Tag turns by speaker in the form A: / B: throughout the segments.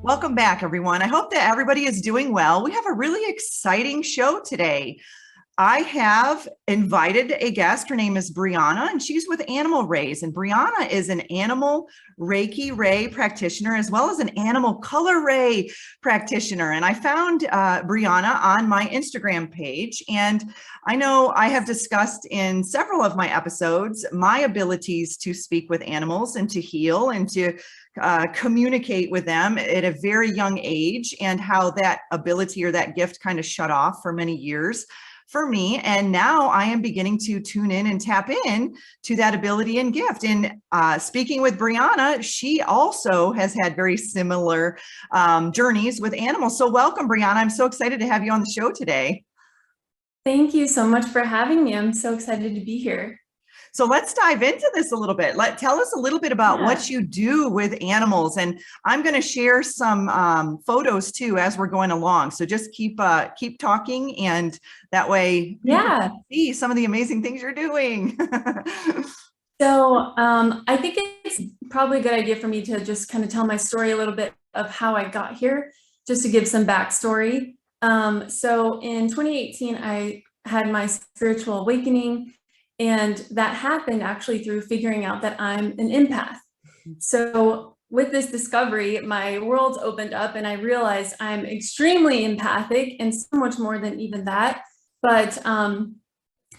A: Welcome back, everyone. I hope that everybody is doing well. We have a really exciting show today. I have invited a guest. Her name is Brianna, and she's with Animal Rays. And Brianna is an animal Reiki Ray practitioner, as well as an animal color ray practitioner. And I found Brianna on my Instagram page. And I know I have discussed in several of my episodes my abilities to speak with animals and to heal and to communicate with them at a very young age, and how that ability or that gift kind of shut off for many years for me. And now I am beginning to tune in and tap in to that ability and gift. And speaking with Brianna, she also has had very similar journeys with animals. So welcome, Brianna. I'm so excited to have you on the show today.
B: Thank you so much for having me. I'm so excited to be here.
A: So let's dive into this a little bit. Tell us a little bit about what you do with animals. And I'm going to share some photos too as we're going along. So just keep talking, and that way you can see some of the amazing things you're doing.
B: So I think it's probably a good idea for me to just kind of tell my story a little bit of how I got here, just to give some backstory. So in 2018, I had my spiritual awakening. And that happened actually through figuring out that I'm an empath. So with this discovery, my world's opened up, and I realized I'm extremely empathic, and so much more than even that. But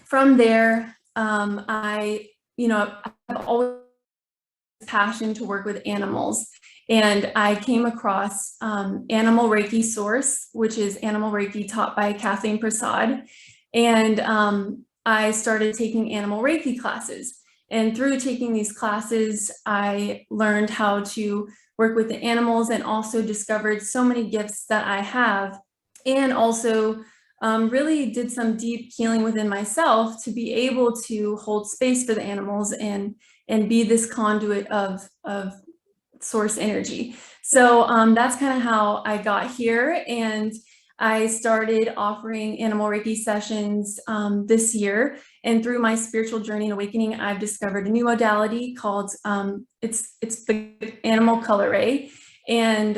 B: from there, I have always passion to work with animals. And I came across Animal Reiki Source, which is Animal Reiki taught by Kathleen Prasad. And I started taking animal Reiki classes. And through taking these classes, I learned how to work with the animals, and also discovered so many gifts that I have, and also really did some deep healing within myself to be able to hold space for the animals and be this conduit of source energy. So that's kind of how I got here. And I started offering animal Reiki sessions this year, and through my spiritual journey and awakening, I've discovered a new modality called it's the animal color ray. And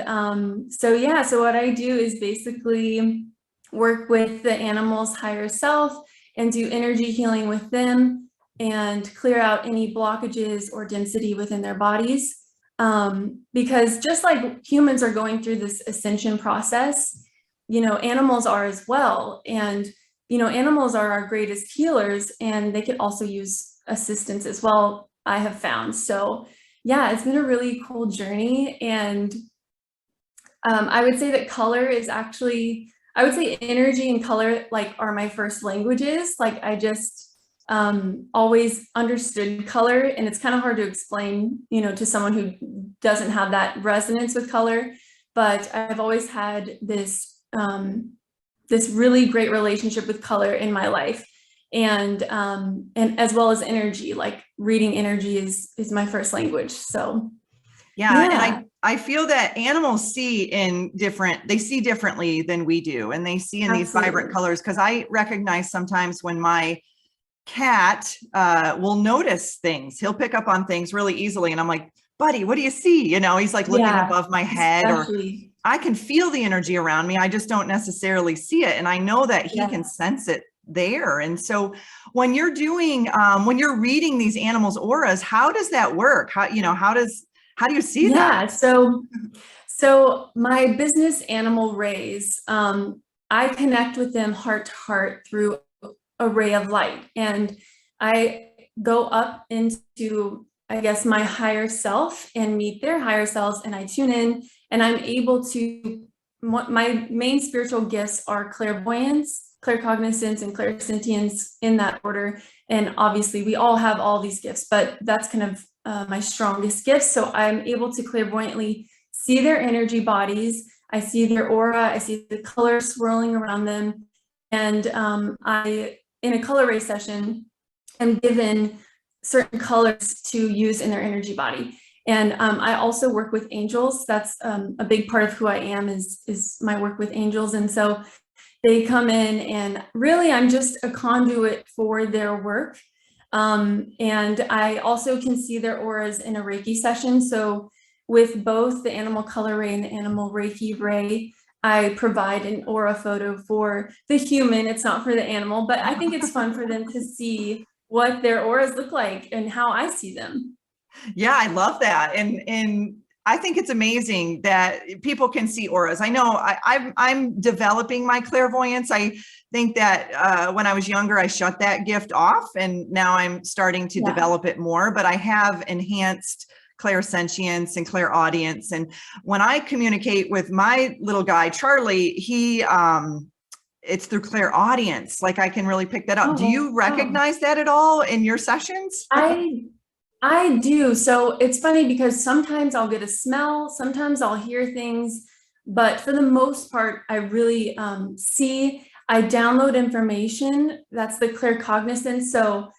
B: so what I do is basically work with the animal's higher self and do energy healing with them and clear out any blockages or density within their bodies. Because just like humans are going through this ascension process, animals are as well. And, animals are our greatest healers, and they could also use assistance as well, I have found. So yeah, it's been a really cool journey. And I would say that color is actually, I would say energy and color are my first languages. I just always understood color, and it's kind of hard to explain, to someone who doesn't have that resonance with color. But I've always had this really great relationship with color in my life, and as well as energy. Reading energy is my first language. So
A: yeah. And I feel that animals see differently than we do, and they see in these vibrant colors, because I recognize sometimes when my cat will notice things. He'll pick up on things really easily, and I'm like, buddy, what do you see? He's looking above my head,
B: especially.
A: Or I can feel the energy around me. I just don't necessarily see it. And I know that he can sense it there. And so when you're when you're reading these animals' auras, how does that work? How do you see that?
B: So my business, Animal Rays, I connect with them heart to heart through a ray of light. And I go up into, I guess, my higher self and meet their higher selves, and I tune in, and I'm able to, my main spiritual gifts are clairvoyance, claircognizance, and clairsentience, in that order. And obviously we all have all these gifts, but that's kind of my strongest gifts. So I'm able to clairvoyantly see their energy bodies. I see their aura. I see the color swirling around them. And in a color ray session, am given certain colors to use in their energy body. And I also work with angels. That's a big part of who I am, is my work with angels. And so they come in, and really I'm just a conduit for their work. And I also can see their auras in a Reiki session. So with both the animal color ray and the animal Reiki ray, I provide an aura photo for the human. It's not for the animal, but I think it's fun for them to see what their auras look like and how I see them.
A: Yeah, I love that. And I think it's amazing that people can see auras. I know I'm developing my clairvoyance. I think that when I was younger, I shut that gift off, and now I'm starting to develop it more, but I have enhanced clairsentience and clairaudience. And when I communicate with my little guy, Charlie, it's through clairaudience. Like I can really pick that up. Do you recognize that at all in your sessions?
B: I do. So it's funny because sometimes I'll get a smell, sometimes I'll hear things, but for the most part, I really I download information. That's the claircognizance. So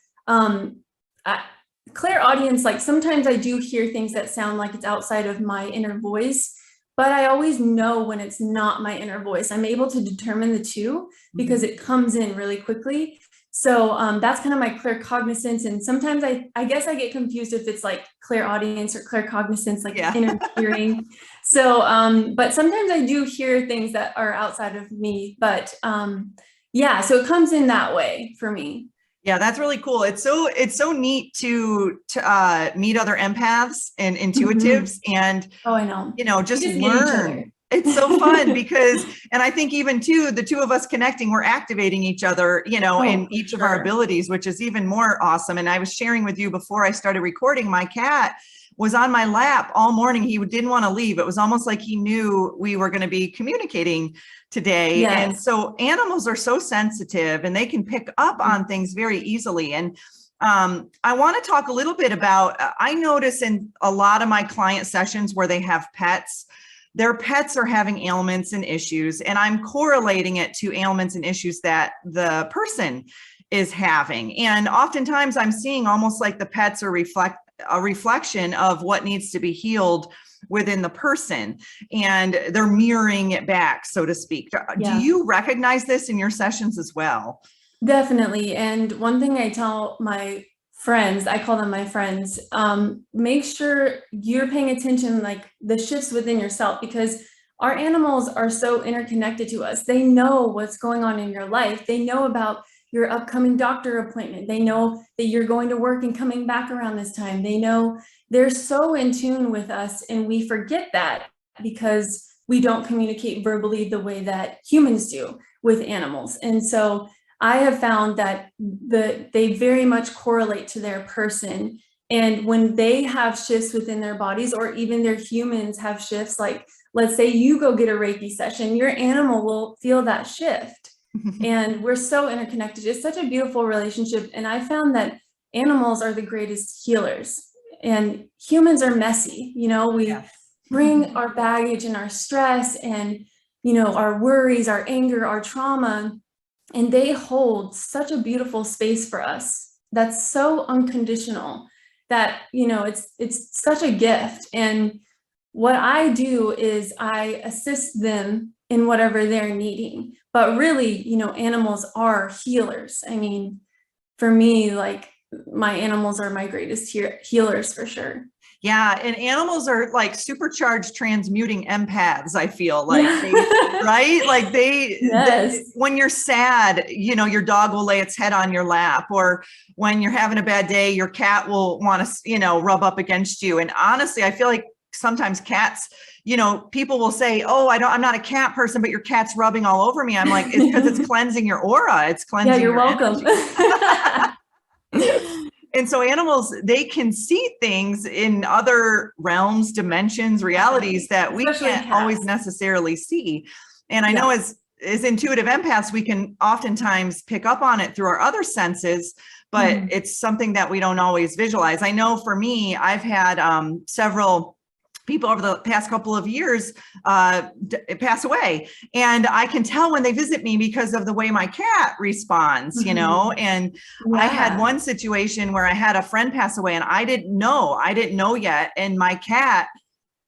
B: clairaudience, like sometimes I do hear things that sound like it's outside of my inner voice, but I always know when it's not my inner voice. I'm able to determine the two because it comes in really quickly. So that's kind of my claircognizance. And sometimes I guess I get confused if it's like clairaudience or claircognizance, like inner hearing. So, but sometimes I do hear things that are outside of me, but yeah, so it comes in that way for me.
A: Yeah, that's really cool. It's so neat to meet other empaths and intuitives and,
B: I know,
A: just learn. It's so fun because, and I think even too, the two of us connecting, we're activating each other, in each of our abilities, which is even more awesome. And I was sharing with you before I started recording, my cat was on my lap all morning. He didn't want to leave. It was almost like he knew we were going to be communicating today. Yes. And so animals are so sensitive and they can pick up on things very easily. And I want to talk a little bit about, I notice in a lot of my client sessions where they have pets, their pets are having ailments and issues, and I'm correlating it to ailments and issues that the person is having. And oftentimes I'm seeing almost like the pets are a reflection of what needs to be healed within the person, and they're mirroring it back, so to speak. Do you recognize this in your sessions as well?
B: Definitely. And one thing I tell my friends, I call them my friends, make sure you're paying attention, like the shifts within yourself, because our animals are so interconnected to us. They know what's going on in your life. They know about your upcoming doctor appointment. They know that you're going to work and coming back around this time. They know, they're so in tune with us, and we forget that because we don't communicate verbally the way that humans do with animals. And so I have found that they very much correlate to their person. And when they have shifts within their bodies, or even their humans have shifts, like let's say you go get a Reiki session, your animal will feel that shift. And we're so interconnected. It's such a beautiful relationship. And I found that animals are the greatest healers, and humans are messy. We bring our baggage and our stress and, our worries, our anger, our trauma, and they hold such a beautiful space for us. That's so unconditional that, it's such a gift. And what I do is I assist them in whatever they're needing. But really, animals are healers. I mean, for me, like my animals are my greatest healers for sure.
A: Yeah. And animals are like supercharged transmuting empaths, I feel like, right? Like when you're sad, your dog will lay its head on your lap, or when you're having a bad day, your cat will want to, rub up against you. And honestly, I feel like sometimes cats, people will say, oh, I'm not a cat person, but your cat's rubbing all over me. I'm like, it's because it's cleansing your aura. It's cleansing.
B: Yeah, you're welcome.
A: And so animals, they can see things in other realms, dimensions, realities that we can't always necessarily see. And I know as intuitive empaths, we can oftentimes pick up on it through our other senses, but it's something that we don't always visualize. I know for me, I've had several people over the past couple of years pass away, and I can tell when they visit me because of the way my cat responds, and I had one situation where I had a friend pass away, and I didn't know yet, and my cat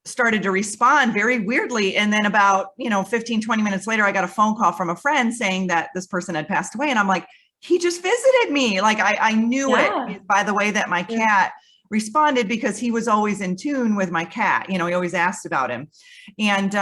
A: started to respond very weirdly. And then about 15, 20 minutes later, I got a phone call from a friend saying that this person had passed away, and I'm like, he just visited me. Like I knew it by the way that my cat responded because he was always in tune with my cat. He always asked about him. And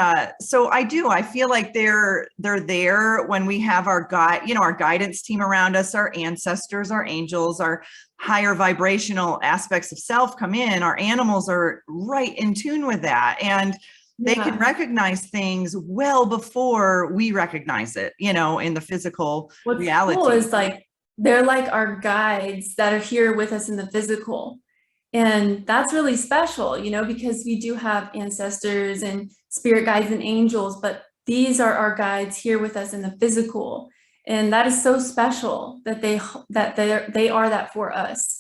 A: so I feel like they're there when we have our our guidance team around us, our ancestors, our angels, our higher vibrational aspects of self come in. Our animals are right in tune with that. And they can recognize things well before we recognize it, in the physical reality.
B: What's cool is like, they're like our guides that are here with us in the physical. And that's really special, because we do have ancestors and spirit guides and angels, but these are our guides here with us in the physical. And that is so special that they are that for us.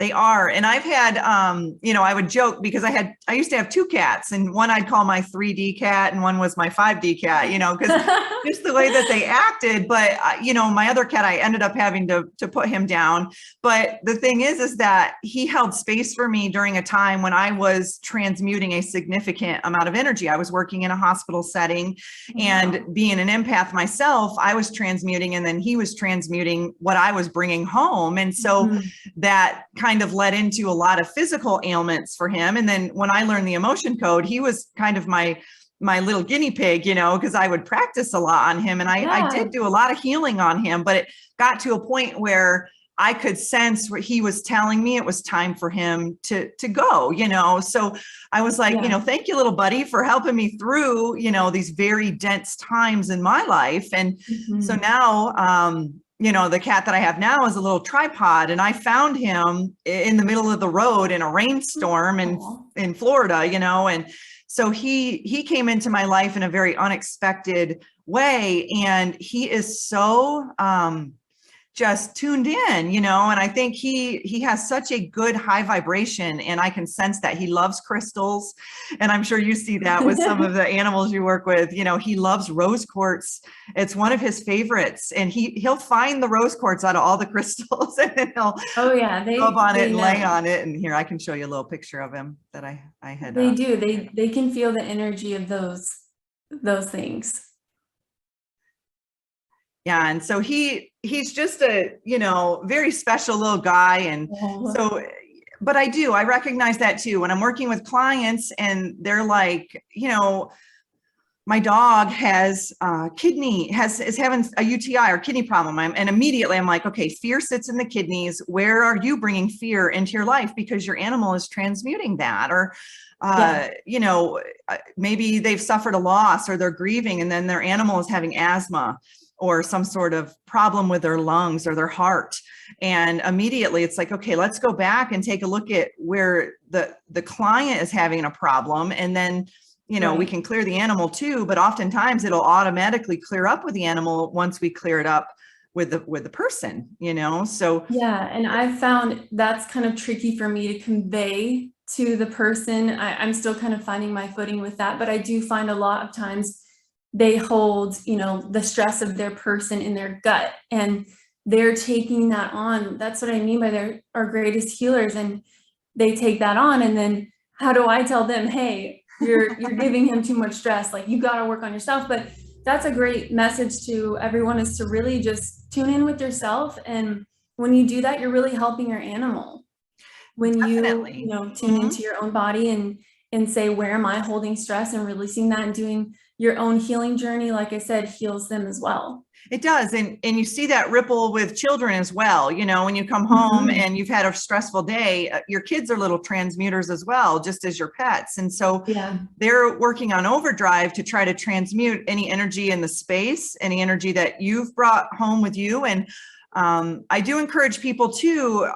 A: They are. And I've had, I would joke because I used to have 2 cats, and one I'd call my 3D cat and one was my 5D cat, because just the way that they acted. But, my other cat, I ended up having to put him down. But the thing is that he held space for me during a time when I was transmuting a significant amount of energy. I was working in a hospital setting, and being an empath myself, I was transmuting, and then he was transmuting what I was bringing home. And so that kind of led into a lot of physical ailments for him. And then when I learned the emotion code, he was kind of my little guinea pig, because I would practice a lot on him, and I did do a lot of healing on him, but it got to a point where I could sense what he was telling me. It was time for him to go, so I was like, thank you, little buddy, for helping me through, these very dense times in my life. And so now, the cat that I have now is a little tripod, and I found him in the middle of the road in a rainstorm in Florida, and so he came into my life in a very unexpected way, and he is so just tuned in, and I think he has such a good high vibration, and I can sense that. He loves crystals, and I'm sure you see that with some of the animals you work with. He loves rose quartz. It's one of his favorites, and he'll find the rose quartz out of all the crystals, and then he'll rub on it and lay on it. And here, I can show you a little picture of him that I had.
B: They do. They can feel the energy of those things.
A: Yeah. And so he's just a, very special little guy. And so, but I recognize that too, when I'm working with clients and they're like, my dog has is having a UTI or kidney problem. And immediately I'm like, okay, fear sits in the kidneys. Where are you bringing fear into your life? Because your animal is transmuting that. Or, maybe they've suffered a loss or they're grieving, and then their animal is having asthma or some sort of problem with their lungs or their heart. And immediately it's like, okay, let's go back and take a look at where the client is having a problem. And then, we can clear the animal too, but oftentimes it'll automatically clear up with the animal once we clear it up with the person, so.
B: Yeah. And I've found that's kind of tricky for me to convey to the person. I'm still kind of finding my footing with that, but I do find a lot of times they hold, the stress of their person in their gut, and they're taking that on. That's what I mean by they're our greatest healers, and they take that on. And then how do I tell them, hey, you're giving him too much stress, like you got to work on yourself? But that's a great message to everyone, is to really just tune in with yourself. And when you do that, you're really helping your animal. When
A: Definitely.
B: you tune into your own body and say, where am I holding stress, and releasing that and doing your own healing journey, like I said, heals them as well.
A: It does. And you see that ripple with children as well. When you come home and you've had a stressful day, your kids are little transmuters as well, just as your pets. And so they're working on overdrive to try to transmute any energy in the space, any energy that you've brought home with you. And I do encourage people too.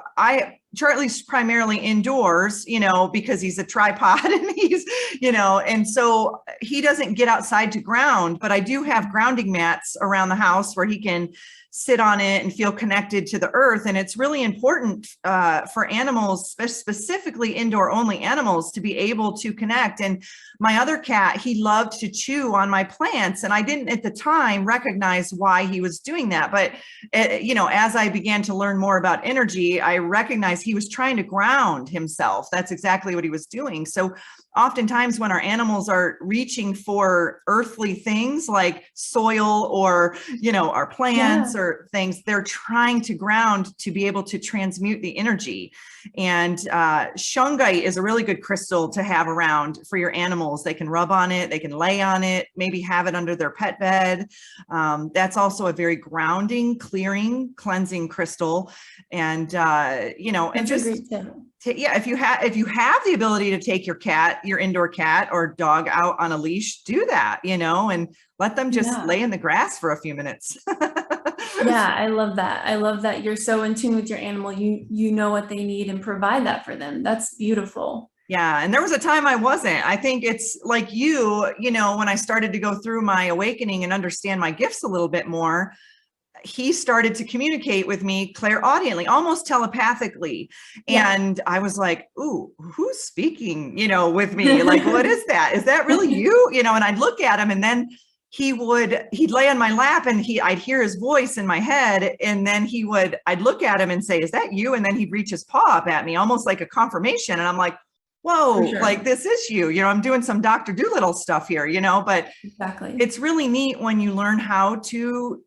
A: Charlie's primarily indoors, because he's a tripod and he's, and so he doesn't get outside to ground, but I do have grounding mats around the house where he can sit on it and feel connected to the earth. And it's really important for animals, specifically indoor only animals, to be able to connect. And my other cat, he loved to chew on my plants, and I didn't at the time recognize why he was doing that. But, as I began to learn more about energy, I recognized he was trying to ground himself. That's exactly what he was doing. So oftentimes when our animals are reaching for earthly things like soil or, our plants or things, they're trying to ground to be able to transmute the energy. And shungite is a really good crystal to have around for your animals. They can rub on it, they can lay on it, maybe have it under their pet bed. That's also a very grounding, clearing, cleansing crystal. And, and just, if you have the ability to take your indoor cat or dog out on a leash, do that, and let them just lay in the grass for a few minutes.
B: Yeah, I love that. I love that you're so in tune with your animal. You know what they need and provide that for them. That's beautiful.
A: Yeah. And there was a time I wasn't. I think it's like when I started to go through my awakening and understand my gifts a little bit more, he started to communicate with me clairaudiently, almost telepathically. And I was like, ooh, who's speaking, with me? Like, what is that? Is that really you? And I'd look at him, and then he'd lay on my lap, and I'd hear his voice in my head. And then I'd look at him and say, is that you? And then he'd reach his paw up at me, almost like a confirmation. And I'm like, whoa, like this is you, I'm doing some Dr. Dolittle stuff here, but it's really neat when you learn how to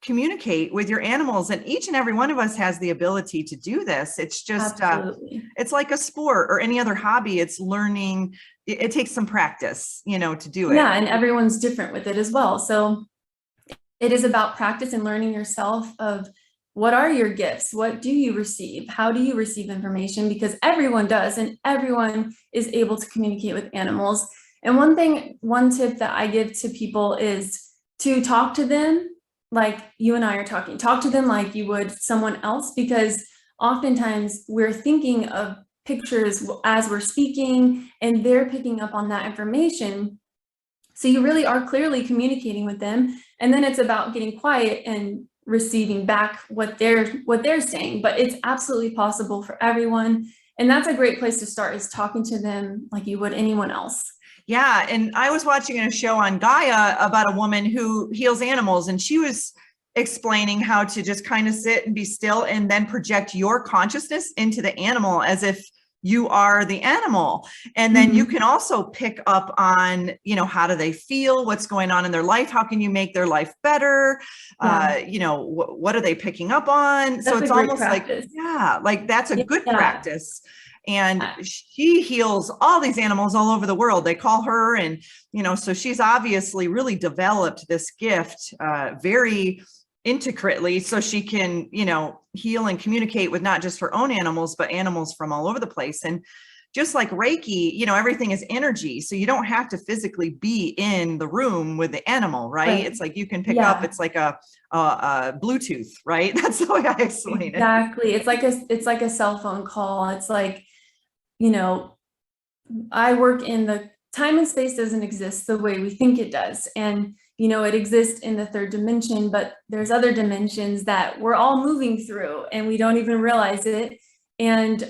A: communicate with your animals, and each and every one of us has the ability to do this. It's just, it's like a sport or any other hobby. It's learning. It takes some practice, to do it.
B: Yeah. And everyone's different with it as well. So it is about practice and learning yourself of what are your gifts? What do you receive? How do you receive information? Because everyone does, and everyone is able to communicate with animals. And one tip that I give to people is to talk to them like you and I are talking. Talk to them like you would someone else, because oftentimes we're thinking of pictures as we're speaking, and they're picking up on that information. So you really are clearly communicating with them. And then it's about getting quiet and receiving back what they're saying. But it's absolutely possible for everyone. And that's a great place to start, is talking to them like you would anyone else.
A: Yeah. And I was watching a show on Gaia about a woman who heals animals, and she was explaining how to just kind of sit and be still and then project your consciousness into the animal as if you are the animal. And then you can also pick up on, how do they feel? What's going on in their life? How can you make their life better? What are they picking up on?
B: That's
A: so it's almost
B: practice.
A: like that's a good practice. And she heals all these animals all over the world. They call her, and, so she's obviously really developed this gift very intricately, so she can, heal and communicate with not just her own animals, but animals from all over the place. And just like Reiki, everything is energy. So you don't have to physically be in the room with the animal, right? It's like you can pick up, it's like a Bluetooth, right? That's the way I explain it.
B: Exactly. It's like a cell phone call. It's like, I work in the time and space doesn't exist the way we think it does. And, it exists in the third dimension, but there's other dimensions that we're all moving through and we don't even realize it. And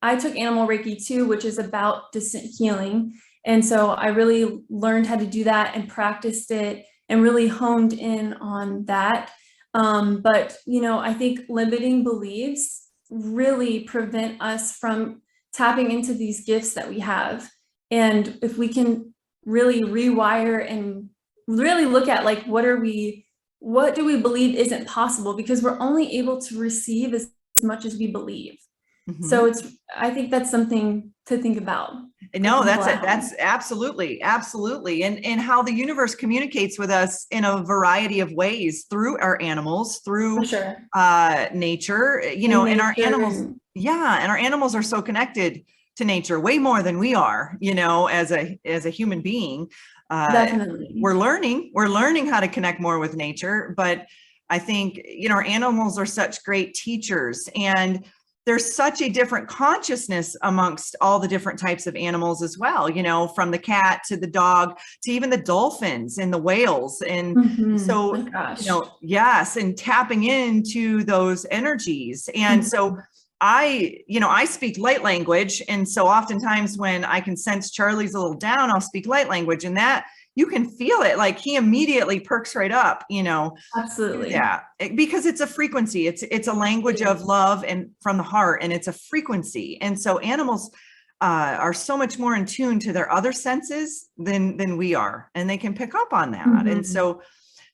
B: I took animal Reiki too, which is about distant healing. And so I really learned how to do that and practiced it and really honed in on that. But, I think limiting beliefs really prevent us from tapping into these gifts that we have. And if we can really rewire and really look at like, what do we believe isn't possible? Because we're only able to receive as much as we believe. So I think that's something to think about.
A: No, that's absolutely. And how the universe communicates with us in a variety of ways through our animals, through nature, and our animals. And our animals are so connected to nature way more than we are, as a human being.
B: Definitely.
A: We're learning how to connect more with nature, but I think, our animals are such great teachers, and there's such a different consciousness amongst all the different types of animals as well, from the cat to the dog to even the dolphins and the whales. And so, and tapping into those energies. And so I speak light language. And so oftentimes when I can sense Charlie's a little down, I'll speak light language, and that you can feel it. Like he immediately perks right up,
B: Absolutely.
A: Yeah. Because it's a frequency. It's a language of love and from the heart, and it's a frequency. And so animals are so much more in tune to their other senses than we are, and they can pick up on that. And so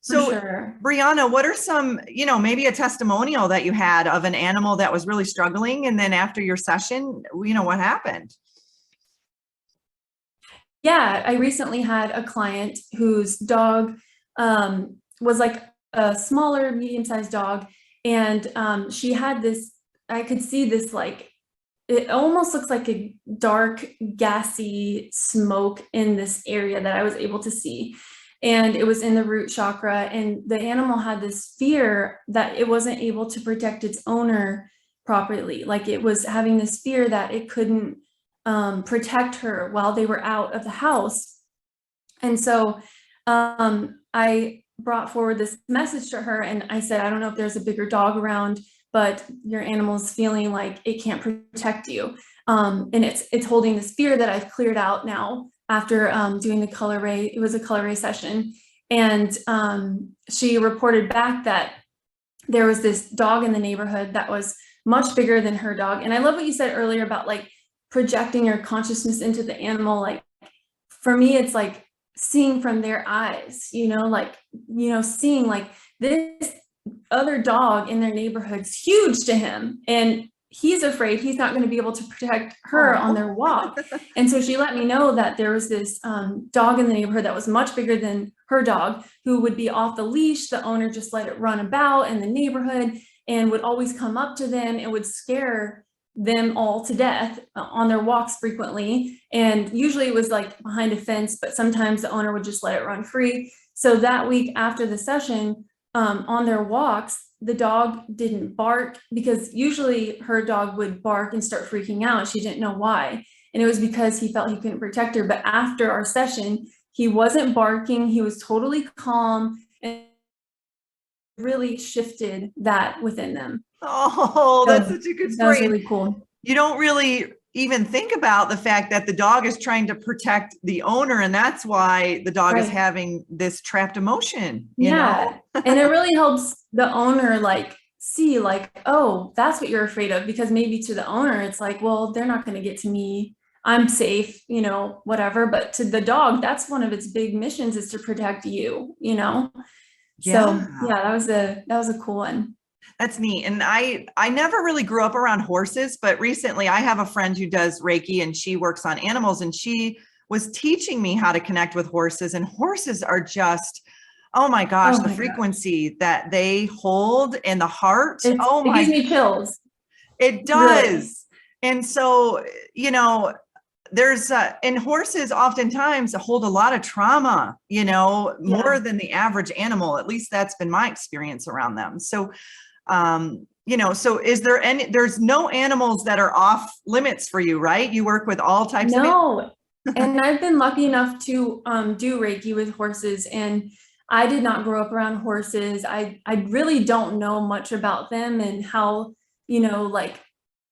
B: sure.
A: Brianna, what are some, maybe a testimonial that you had of an animal that was really struggling, and then after your session, what happened?
B: Yeah, I recently had a client whose dog was like a smaller, medium-sized dog, and she had this, I could see this, like, it almost looks like a dark, gassy smoke in this area that I was able to see. And it was in the root chakra, and the animal had this fear that it wasn't able to protect its owner properly. Like, it was having this fear that it couldn't protect her while they were out of the house. And so I brought forward this message to her, and I said, I don't know if there's a bigger dog around, but your animal's feeling like it can't protect you. And it's holding this fear that I've cleared out now after doing the color ray. It was a color ray session. And she reported back that there was this dog in the neighborhood that was much bigger than her dog. And I love what you said earlier about like projecting your consciousness into the animal. Like, for me, it's like seeing from their eyes, seeing like this other dog in their neighborhood's huge to him, and he's afraid he's not going to be able to protect her on their walk. And so she let me know that there was this dog in the neighborhood that was much bigger than her dog, who would be off the leash. The owner just let it run about in the neighborhood and would always come up to them and would scare them all to death on their walks frequently. And usually it was like behind a fence, but sometimes the owner would just let it run free. So that week after the session, on their walks, the dog didn't bark, because usually her dog would bark and start freaking out. She didn't know why. And it was because he felt he couldn't protect her. But after our session, he wasn't barking. He was totally calm, and really shifted that within them.
A: Oh, that's such a good story.
B: That was really cool.
A: You don't really even think about the fact that the dog is trying to protect the owner, and that's why the dog is having this trapped emotion, you know?
B: And it really helps the owner like see like, oh, that's what you're afraid of, because maybe to the owner it's like, well, they're not going to get to me, I'm safe, whatever. But to the dog, that's one of its big missions, is to protect you, So yeah, that was a cool one.
A: That's neat. And I never really grew up around horses, but recently I have a friend who does Reiki, and she works on animals, and she was teaching me how to connect with horses. And horses are just, oh my gosh, the frequency that they hold in the heart. It
B: gives me chills.
A: It does. Really. And so, there's and horses oftentimes hold a lot of trauma, more than the average animal. At least that's been my experience around them. So so is there there's no animals that are off limits for you, right? You work with all types of animals?
B: And I've been lucky enough to do Reiki with horses, and I did not grow up around horses. I really don't know much about them and how, like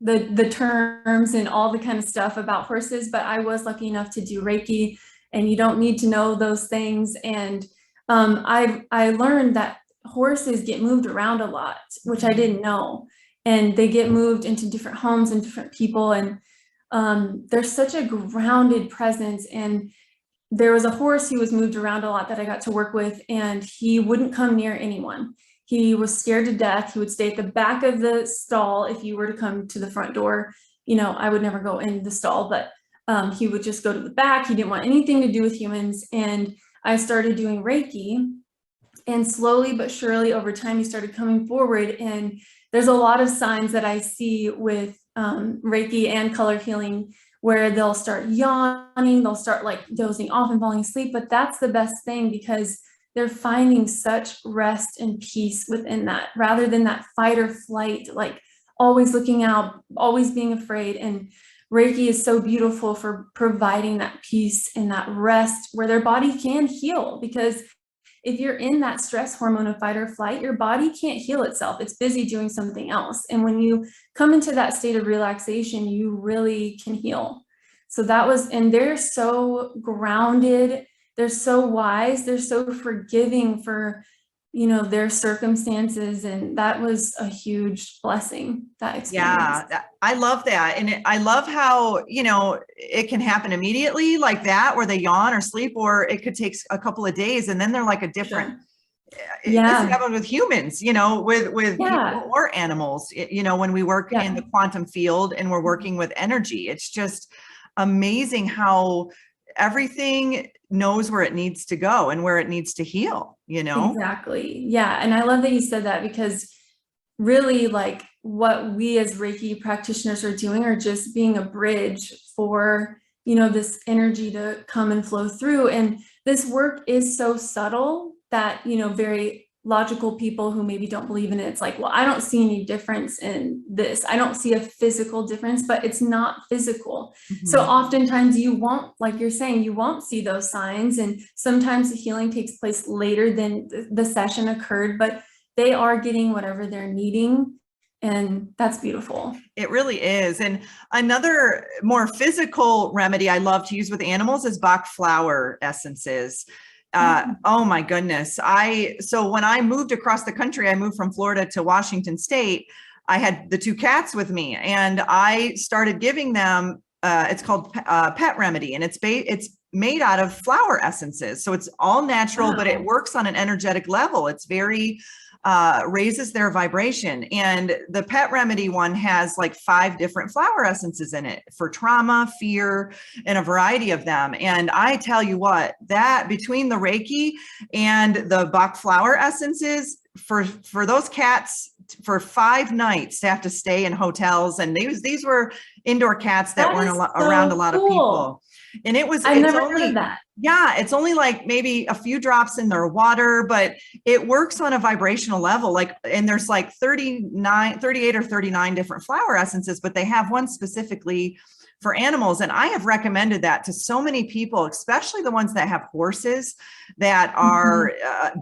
B: the terms and all the kind of stuff about horses, but I was lucky enough to do Reiki, and you don't need to know those things. And I learned that horses get moved around a lot, which I didn't know. And they get moved into different homes and different people. And there's such a grounded presence. And there was a horse who was moved around a lot that I got to work with, and he wouldn't come near anyone. He was scared to death. He would stay at the back of the stall. If you were to come to the front door, I would never go in the stall, but he would just go to the back. He didn't want anything to do with humans. And I started doing Reiki, and slowly but surely over time, he started coming forward. And there's a lot of signs that I see with Reiki and color healing, where they'll start yawning, they'll start like dozing off and falling asleep. But that's the best thing, because they're finding such rest and peace within that, rather than that fight or flight, like always looking out, always being afraid. And Reiki is so beautiful for providing that peace and that rest where their body can heal. Because if you're in that stress hormone of fight or flight, your body can't heal itself. It's busy doing something else. And when you come into that state of relaxation, you really can heal. So that was, and they're so grounded. They're so wise. They're so forgiving for their circumstances. And that was a huge blessing, that experience.
A: Yeah, I love that. And I love how, it can happen immediately like that, where they yawn or sleep, or it could take a couple of days. And then they're like a different,
B: Sure.
A: this
B: Yeah.
A: happens with humans, with
B: Yeah.
A: people or animals, when we work in
B: Yeah.
A: the quantum field and we're working with energy. It's just amazing how everything knows where it needs to go and where it needs to heal.
B: Exactly. Yeah. And I love that you said that, because really, like, what we as Reiki practitioners are doing are just being a bridge for, this energy to come and flow through. And this work is so subtle that, very logical people who maybe don't believe in it, it's like, well, I don't see any difference in this. I don't see a physical difference, but it's not physical. So
A: Mhm.
B: oftentimes you won't, like you're saying, you won't see those signs. And sometimes the healing takes place later than the session occurred, but they are getting whatever they're needing. And that's beautiful.
A: It really is. And another more physical remedy I love to use with animals is Bach flower essences. Oh my goodness. So when I moved across the country, I moved from Florida to Washington State. I had the two cats with me, and I started giving them, it's called Pet Remedy, and it's made out of flower essences. So it's all natural, but it
B: Wow.
A: works on an energetic level. It's very raises their vibration. And the Pet Remedy one has like 5 different flower essences in it for trauma, fear, and a variety of them. And I tell you what, that between the Reiki and the Bach flower essences, for those cats, for 5 nights to have to stay in hotels, and these were indoor cats that
B: That
A: weren't
B: is
A: around a
B: so
A: lot of
B: cool.
A: people. And
B: I've
A: it's
B: never heard of
A: only,
B: that.
A: yeah, it's only like maybe a few drops in their water, but it works on a vibrational level. Like, and there's like 38 or 39 different flower essences, but they have one specifically for animals. And I have recommended that to so many people, especially the ones that have horses that are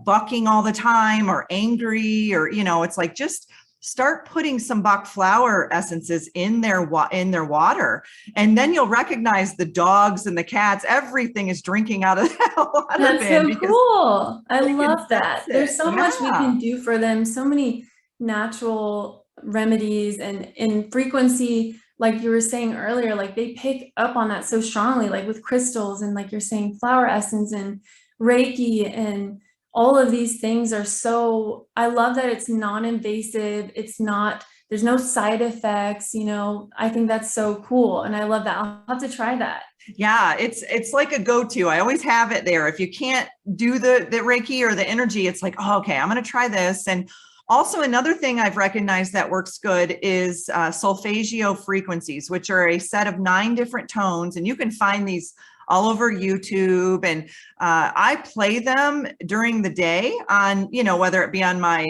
A: bucking all the time or angry, or, it's like, just start putting some Bach flower essences in their water, and then you'll recognize the dogs and the cats. Everything is drinking out of that water
B: That's
A: bin
B: so
A: because
B: cool. I
A: they can
B: love
A: sense
B: that.
A: it.
B: There's so much we
A: Yeah.
B: can do for them, so many natural remedies and in frequency, like you were saying earlier, like they pick up on that so strongly, like with crystals and, like you're saying, flower essence and Reiki, and all of these things are so, I love that it's non-invasive. It's not, there's no side effects, I think that's so cool. And I love that. I'll have to try that.
A: Yeah, it's like a go-to. I always have it there. If you can't do the Reiki or the energy, it's like, oh, okay, I'm going to try this. And also another thing I've recognized that works good is solfeggio frequencies, which are a set of 9 different tones, and you can find these all over YouTube. And I play them during the day on, whether it be on my,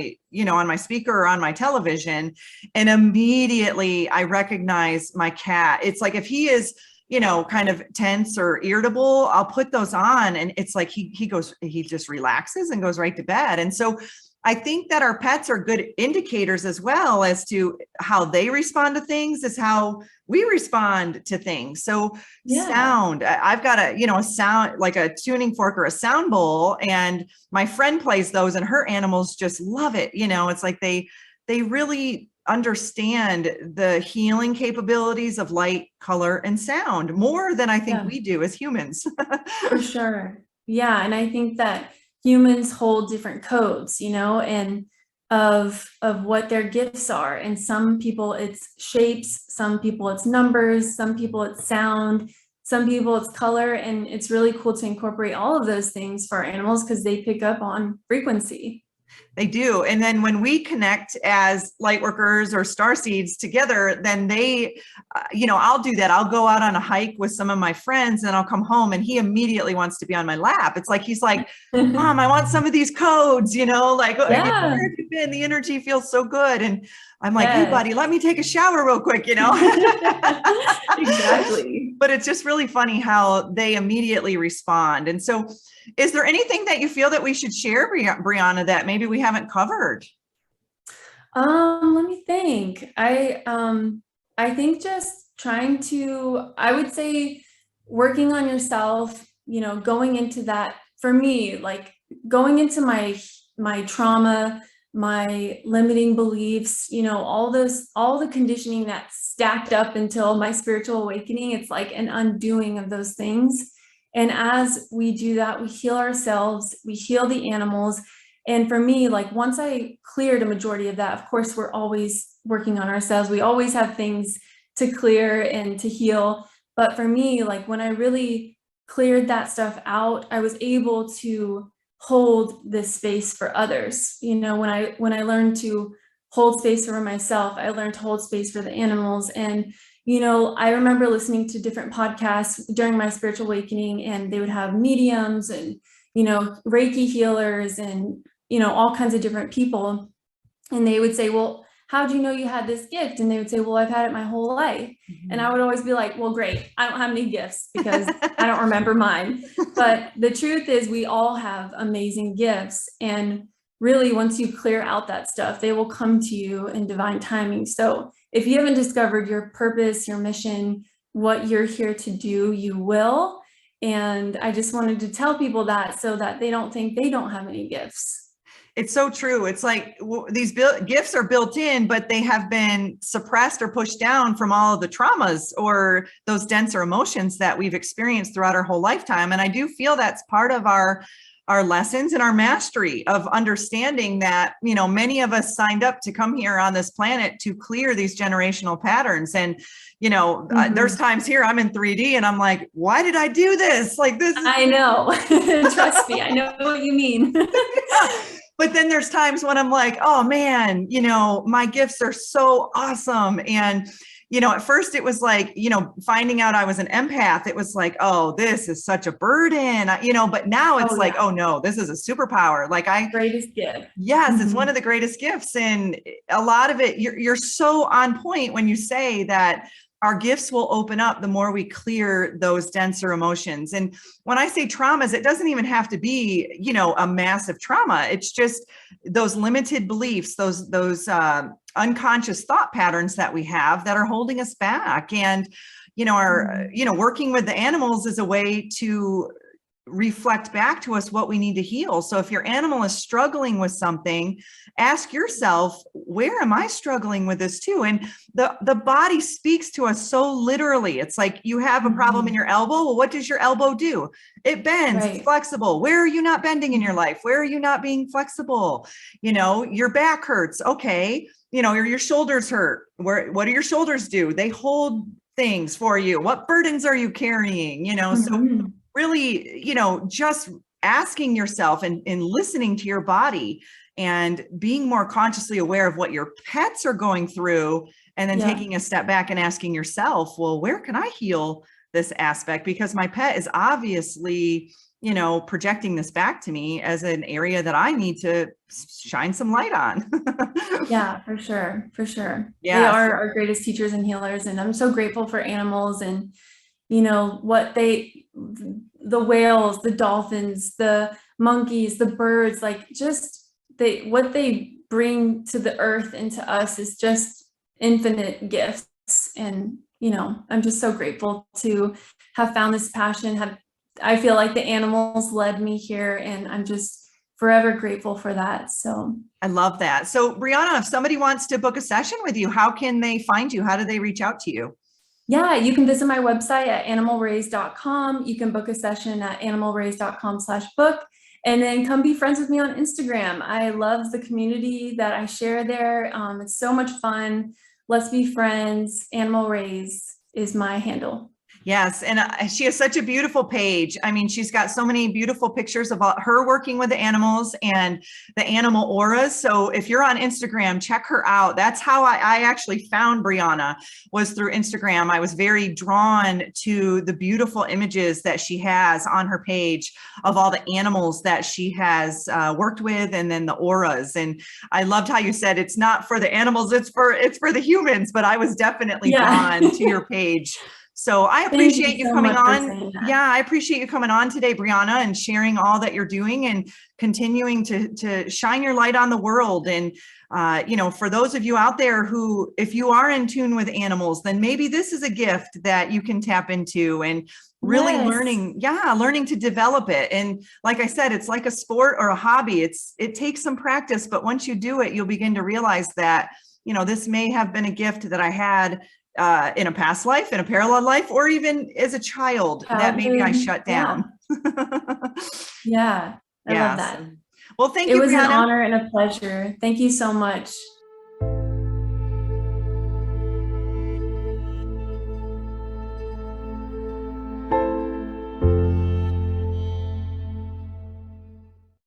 A: on my speaker or on my television, and immediately I recognize my cat. It's like if he is kind of tense or irritable, I'll put those on, and it's like he just relaxes and goes right to bed. And so I think that our pets are good indicators as well as to how they respond to things is how we respond to things. So
B: Yeah.
A: sound, I've got a sound, like a tuning fork or a sound bowl, and my friend plays those and her animals just love it. It's like they really understand the healing capabilities of light, color, and sound more than I think
B: Yeah.
A: we do as humans.
B: For sure. Yeah. And I think that humans hold different codes, and of what their gifts are. And some people it's shapes, some people it's numbers, some people it's sound, some people it's color. And it's really cool to incorporate all of those things for our animals because they pick up on frequency.
A: They do. And then when we connect as light workers or star seeds together, then I'll do that. I'll go out on a hike with some of my friends and I'll come home and he immediately wants to be on my lap. It's like, he's like, Mom, I want some of these codes, like, where
B: Yeah.
A: have you been? The energy feels so good. And I'm like, hey,
B: Yes.
A: buddy, let me take a shower real quick,
B: Exactly.
A: But it's just really funny how they immediately respond. And so is there anything that you feel that we should share, Brianna, that maybe we haven't covered?
B: Let me think. I think just trying to, I would say working on yourself, going into that for me, like going into my trauma, my limiting beliefs, all the conditioning that stacked up until my spiritual awakening. It's like an undoing of those things. And as we do that, we heal ourselves, we heal the animals. And for me, like once I cleared a majority of that, of course, we're always working on ourselves. We always have things to clear and to heal. But for me, like when I really cleared that stuff out, I was able to hold this space for others. When I learned to hold space for myself, I learned to hold space for the animals. And I remember listening to different podcasts during my spiritual awakening, and they would have mediums and Reiki healers and all kinds of different people, and they would say, well, how do you know you had this gift? And they would say, well, I've had it my whole life. Mm-hmm. And I would always be like, well, great, I don't have any gifts because I don't remember mine. But the truth is we all have amazing gifts, and really once you clear out that stuff, they will come to you in divine timing. So if you haven't discovered your purpose, your mission, what you're here to do, you will. And I just wanted to tell people that so that they don't think they don't have any gifts.
A: It's so true. It's like these gifts are built in, but they have been suppressed or pushed down from all of the traumas or those denser emotions that we've experienced throughout our whole lifetime. And I do feel that's part of our lessons and our mastery of understanding that, many of us signed up to come here on this planet to clear these generational patterns. And, there's times here I'm in 3D and I'm like, why did I do this? Like this.
B: I know. Trust me. I know what you mean.
A: But then there's times when I'm like, oh man, my gifts are so awesome. And, at first it was like, finding out I was an empath, it was like, oh, this is such a burden, but now it's like, oh no, this is a superpower. Like
B: greatest gift.
A: Yes, mm-hmm. It's one of the greatest gifts. And a lot of it, you're so on point when you say that our gifts will open up the more we clear those denser emotions. And when I say traumas, it doesn't even have to be, a massive trauma. It's just those limited beliefs, those unconscious thought patterns that we have that are holding us back. And, working with the animals is a way to reflect back to us what we need to heal. So if your animal is struggling with something, ask yourself, where am I struggling with this too? And the body speaks to us so literally. It's like you have a problem in your elbow. Well, what does your elbow do? It bends, right. It's flexible. Where are you not bending in your life? Where are you not being flexible? Your back hurts. Okay. Your shoulders hurt. What do your shoulders do? They hold things for you. What burdens are you carrying? So really, just asking yourself and listening to your body and being more consciously aware of what your pets are going through, and then taking a step back and asking yourself, well, where can I heal this aspect? Because my pet is obviously, projecting this back to me as an area that I need to shine some light on.
B: Yeah, for sure. For sure.
A: Yeah.
B: They are our greatest teachers and healers. And I'm so grateful for animals and, the whales, the dolphins, the monkeys, the birds, like what they bring to the earth and to us is just infinite gifts. And, I'm just so grateful to have found this passion. I feel like the animals led me here, and I'm just forever grateful for that. So
A: I love that. So Brianna, if somebody wants to book a session with you, how can they find you? How do they reach out to you?
B: Yeah, you can visit my website at animalraise.com. You can book a session at animalraise.com/book, and then come be friends with me on Instagram. I love the community that I share there. It's so much fun. Let's be friends. Animal Raise is my handle.
A: Yes. And she has such a beautiful page. I mean, she's got so many beautiful pictures of her working with the animals and the animal auras. So if you're on Instagram, check her out. That's how I actually found Brianna, was through Instagram. I was very drawn to the beautiful images that she has on her page of all the animals that she has worked with, and then the auras. And I loved how you said it's not for the animals, it's for the humans, but I was definitely drawn to your page So I
B: Thank
A: appreciate you
B: so
A: coming
B: much for
A: on.
B: saying that.
A: Yeah, I appreciate you coming on today, Brianna, and sharing all that you're doing and continuing to shine your light on the world. And, for those of you out there who, if you are in tune with animals, then maybe this is a gift that you can tap into and really
B: Yes.
A: learning to develop it. And like I said, it's like a sport or a hobby. It takes some practice, but once you do it, you'll begin to realize that, this may have been a gift that I had in a past life, in a parallel life, or even as a child that maybe I shut down.
B: Yeah. I love that.
A: So, well, thank
B: It
A: you,
B: was an
A: Brianna.
B: honor and a pleasure. Thank you so much.